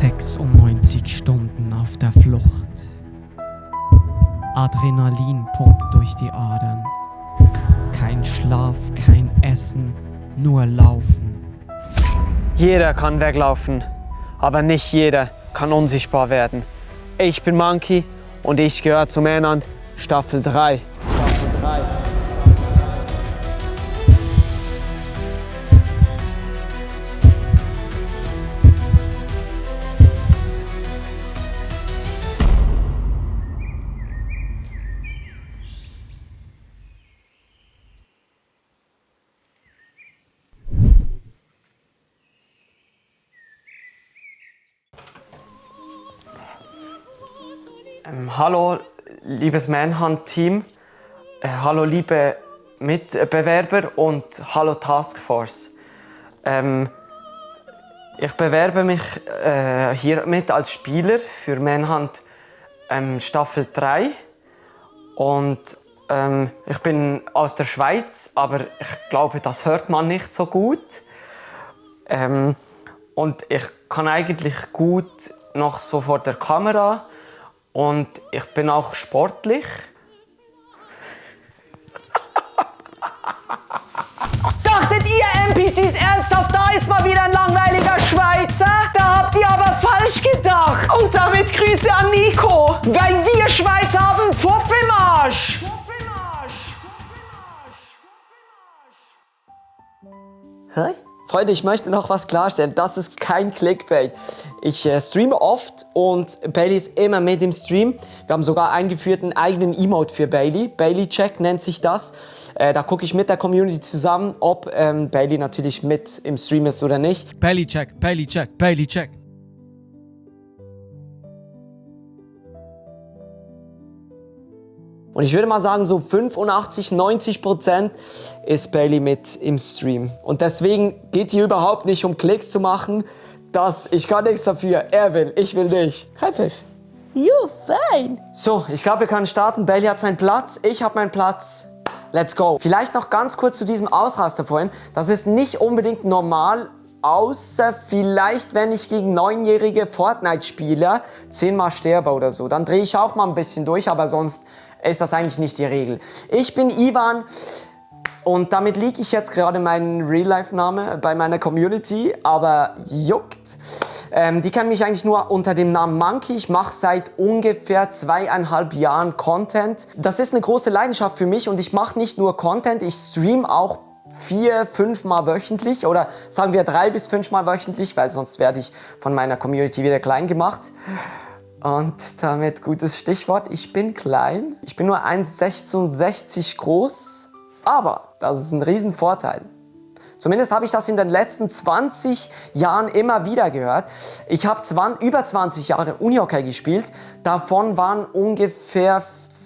96 Stunden auf der Flucht. Adrenalin pumpt durch die Adern. Kein Schlaf, kein Essen, nur Laufen. Jeder kann weglaufen, aber nicht jeder kann unsichtbar werden. Ich bin Monkey und ich gehöre zu Manhunt Staffel 3. Staffel 3. Hallo, liebes Manhunt-Team, hallo liebe Mitbewerber und hallo Taskforce. Ich bewerbe mich hiermit als Spieler für Manhunt Staffel 3 und ich bin aus der Schweiz, aber ich glaube, das hört man nicht so gut. Und ich kann eigentlich gut noch so vor der Kamera. Und ich bin auch sportlich. Dachtet ihr NPCs ernsthaft, da ist mal wieder ein langweiliger Schweizer? Da habt ihr aber falsch gedacht. Und damit Grüße an Nico. Weil wir Schweizer haben Pfupf im Arsch. Hä? Freunde, ich möchte noch was klarstellen. Das ist kein Clickbait. Ich streame oft und Bailey ist immer mit im Stream. Wir haben sogar eingeführt einen eigenen Emote für Bailey. Bailey Check nennt sich das. Da gucke ich mit der Community zusammen, ob Bailey natürlich mit im Stream ist oder nicht. Bailey Check, Bailey Check, Bailey Check. Und ich würde mal sagen, so 85–90% ist Bailey mit im Stream. Und deswegen geht hier überhaupt nicht um Klicks zu machen. Ich kann nichts dafür. Er will, ich will nicht. High five. You fine. So, ich glaube, wir können starten. Bailey hat seinen Platz, ich habe meinen Platz. Let's go. Vielleicht noch ganz kurz zu diesem Ausraster vorhin. Das ist nicht unbedingt normal, außer vielleicht, wenn ich gegen 9-jährige Fortnite-Spieler 10-mal sterbe oder so. Dann drehe ich auch mal ein bisschen durch, aber sonst ist das eigentlich nicht die Regel. Ich bin Ivan und damit liege ich jetzt gerade meinen Real-Life-Name bei meiner Community, aber juckt. Die kennen mich eigentlich nur unter dem Namen Monkey. Ich mache seit ungefähr 2,5 Jahren Content. Das ist eine große Leidenschaft für mich und ich mache nicht nur Content, ich stream auch 4–5 Mal wöchentlich oder sagen wir 3 bis 5 Mal wöchentlich, weil sonst werde ich von meiner Community wieder klein gemacht. Und damit gutes Stichwort, ich bin klein. Ich bin nur 1,66 groß, aber das ist ein Riesenvorteil. Zumindest habe ich das in den letzten 20 Jahren immer wieder gehört. Ich habe über 20 Jahre Unihockey gespielt. Davon waren ungefähr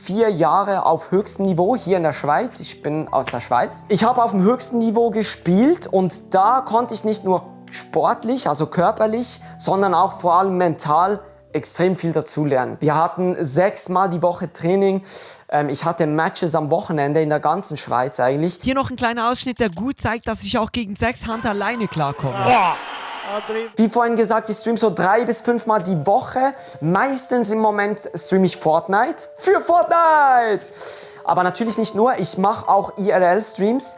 4 Jahre auf höchstem Niveau hier in der Schweiz. Ich bin aus der Schweiz. Ich habe auf dem höchsten Niveau gespielt und da konnte ich nicht nur sportlich, also körperlich, sondern auch vor allem mental extrem viel dazulernen. Wir hatten 6-mal die Woche Training. Ich hatte Matches am Wochenende in der ganzen Schweiz eigentlich. Hier noch ein kleiner Ausschnitt, der gut zeigt, dass ich auch gegen 6 Hunter alleine klarkomme. Wie vorhin gesagt, ich streame so 3 bis 5 Mal die Woche. Meistens im Moment streame ich Fortnite. Für Fortnite! Aber natürlich nicht nur, ich mache auch IRL-Streams.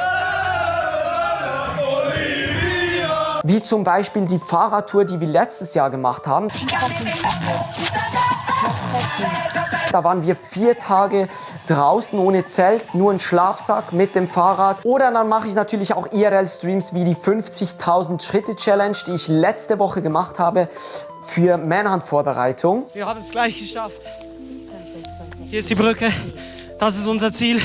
Wie zum Beispiel die Fahrradtour, die wir letztes Jahr gemacht haben. Da waren wir 4 Tage draußen ohne Zelt, nur ein Schlafsack mit dem Fahrrad. Oder dann mache ich natürlich auch IRL-Streams wie die 50.000 Schritte-Challenge, die ich letzte Woche gemacht habe für Manhunt-Vorbereitung. Wir haben es gleich geschafft. Hier ist die Brücke, das ist unser Ziel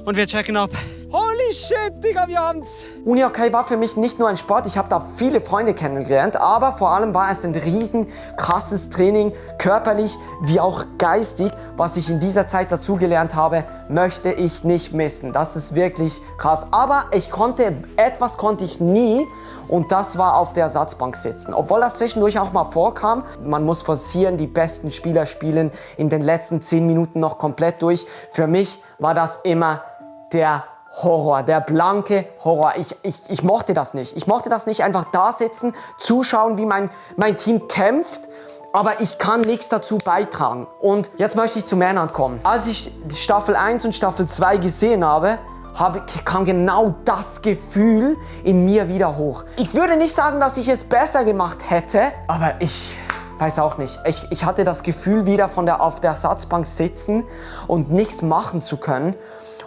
und wir checken ab. Holy shit, Digga, wir haben's! Unihockey war für mich nicht nur ein Sport, ich habe da viele Freunde kennengelernt, aber vor allem war es ein riesen krasses Training, körperlich wie auch geistig. Was ich in dieser Zeit dazugelernt habe, möchte ich nicht missen. Das ist wirklich krass. Aber etwas konnte ich nie und das war auf der Ersatzbank sitzen. Obwohl das zwischendurch auch mal vorkam, man muss forcieren, die besten Spieler spielen in den letzten 10 Minuten noch komplett durch. Für mich war das immer der Horror, der blanke Horror. Ich mochte das nicht. Ich mochte das nicht, einfach da sitzen, zuschauen, wie mein Team kämpft, aber ich kann nichts dazu beitragen. Und jetzt möchte ich zu Männern kommen. Als ich Staffel 1 und Staffel 2 gesehen habe, kam genau das Gefühl in mir wieder hoch. Ich würde nicht sagen, dass ich es besser gemacht hätte, aber ich weiß auch nicht. Ich hatte das Gefühl, wieder auf der Ersatzbank sitzen und nichts machen zu können.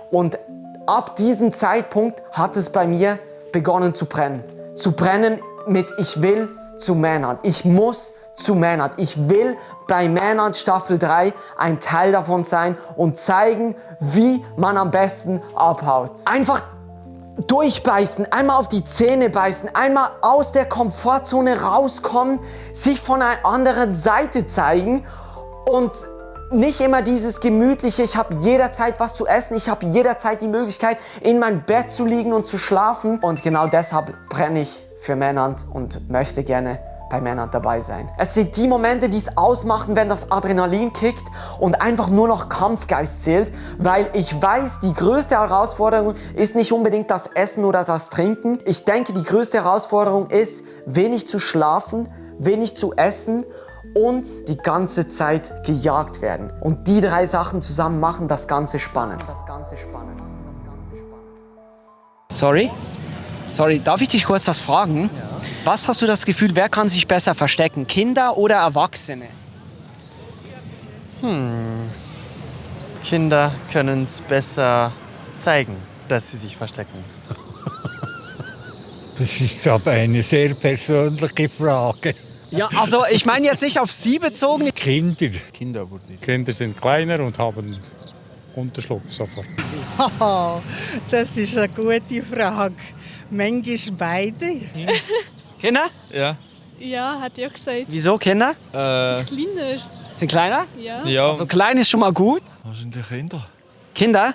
Und ab diesem Zeitpunkt hat es bei mir begonnen zu brennen. Zu brennen mit ich will zu Männern. Ich muss zu Männern. Ich will bei Männern Staffel 3 ein Teil davon sein und zeigen, wie man am besten abhaut. Einfach durchbeißen, einmal auf die Zähne beißen, einmal aus der Komfortzone rauskommen, sich von einer anderen Seite zeigen und nicht immer dieses gemütliche, ich habe jederzeit was zu essen, ich habe jederzeit die Möglichkeit, in mein Bett zu liegen und zu schlafen. Und genau deshalb brenne ich für Männern und möchte gerne bei Männern dabei sein. Es sind die Momente, die es ausmachen, wenn das Adrenalin kickt und einfach nur noch Kampfgeist zählt, weil ich weiß, die größte Herausforderung ist nicht unbedingt das Essen oder das Trinken. Ich denke, die größte Herausforderung ist, wenig zu schlafen, wenig zu essen und die ganze Zeit gejagt werden. Und die 3 Sachen zusammen machen das Ganze spannend. Sorry, darf ich dich kurz was fragen? Ja. Was hast du das Gefühl, wer kann sich besser verstecken, Kinder oder Erwachsene? Kinder können es besser zeigen, dass sie sich verstecken. Das ist aber eine sehr persönliche Frage. Ja, also ich meine jetzt nicht auf Sie bezogen. Kinder sind kleiner und haben Unterschlupf sofort. Das ist eine gute Frage. Manchmal beide. Kinder? Ja. Ja, hat ja gesagt. Wieso Kinder? Kleiner. Sind kleiner? Ja. Ja. Also klein ist schon mal gut. Wahrscheinlich Kinder. Kinder?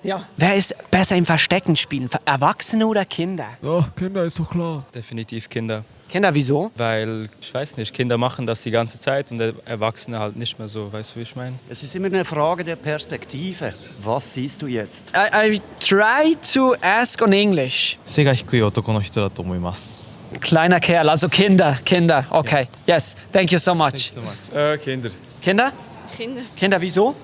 Ja. Wer ist besser im Verstecken spielen? Erwachsene oder Kinder? Ja, Kinder ist doch klar. Definitiv Kinder. Kinder, wieso? Weil, ich weiß nicht, Kinder machen das die ganze Zeit und Erwachsene halt nicht mehr so. Weißt du, wie ich meine? Es ist immer eine Frage der Perspektive. Was siehst du jetzt? I try to ask on English. 背が低い男の人だと思います。 Kleiner Kerl, also Kinder. Okay, yes, thank you so much. Kinder. Kinder? Kinder, wieso?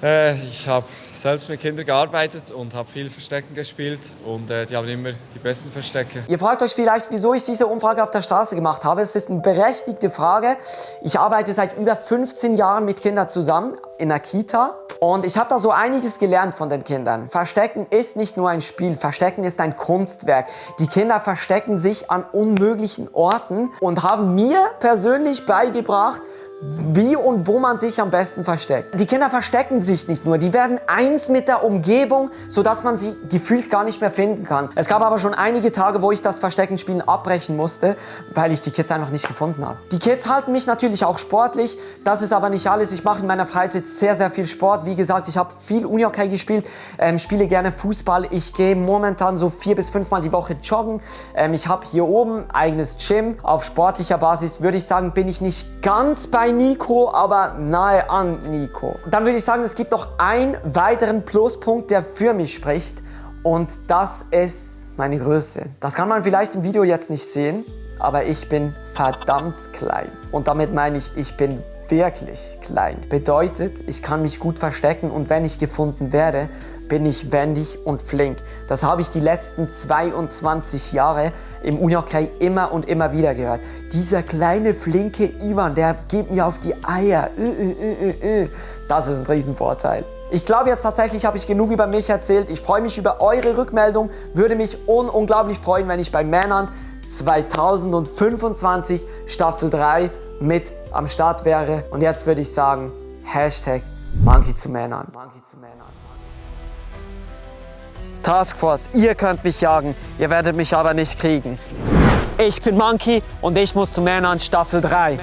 Ich habe selbst mit Kindern gearbeitet und habe viel Verstecken gespielt und die haben immer die besten Verstecke. Ihr fragt euch vielleicht, wieso ich diese Umfrage auf der Straße gemacht habe. Es ist eine berechtigte Frage. Ich arbeite seit über 15 Jahren mit Kindern zusammen in der Kita und ich habe da so einiges gelernt von den Kindern. Verstecken ist nicht nur ein Spiel, Verstecken ist ein Kunstwerk. Die Kinder verstecken sich an unmöglichen Orten und haben mir persönlich beigebracht, wie und wo man sich am besten versteckt. Die Kinder verstecken sich nicht nur, die werden eins mit der Umgebung, sodass man sie gefühlt gar nicht mehr finden kann. Es gab aber schon einige Tage, wo ich das Versteckenspielen abbrechen musste, weil ich die Kids einfach nicht gefunden habe. Die Kids halten mich natürlich auch sportlich, das ist aber nicht alles. Ich mache in meiner Freizeit sehr, sehr viel Sport. Wie gesagt, ich habe viel Unihockey gespielt, spiele gerne Fußball. Ich gehe momentan so 4 bis 5 Mal die Woche joggen. Ich habe hier oben ein eigenes Gym. Auf sportlicher Basis würde ich sagen, bin ich nicht ganz bei Nico, aber nahe an Nico. Dann würde ich sagen, es gibt noch einen weiteren Pluspunkt, der für mich spricht. Und das ist meine Größe. Das kann man vielleicht im Video jetzt nicht sehen, aber ich bin verdammt klein. Und damit meine ich, ich bin wirklich klein. Bedeutet, ich kann mich gut verstecken und wenn ich gefunden werde, bin ich wendig und flink. Das habe ich die letzten 22 Jahre im Unihockey immer und immer wieder gehört. Dieser kleine, flinke Ivan, der geht mir auf die Eier. Das ist ein Riesenvorteil. Ich glaube jetzt tatsächlich habe ich genug über mich erzählt. Ich freue mich über eure Rückmeldung. Würde mich unglaublich freuen, wenn ich bei Männern 2025 Staffel 3 mit am Start wäre. Und jetzt würde ich sagen, Hashtag Monkey zu Männern. Taskforce, ihr könnt mich jagen, ihr werdet mich aber nicht kriegen. Ich bin Monkey und ich muss zu Männern Staffel 3.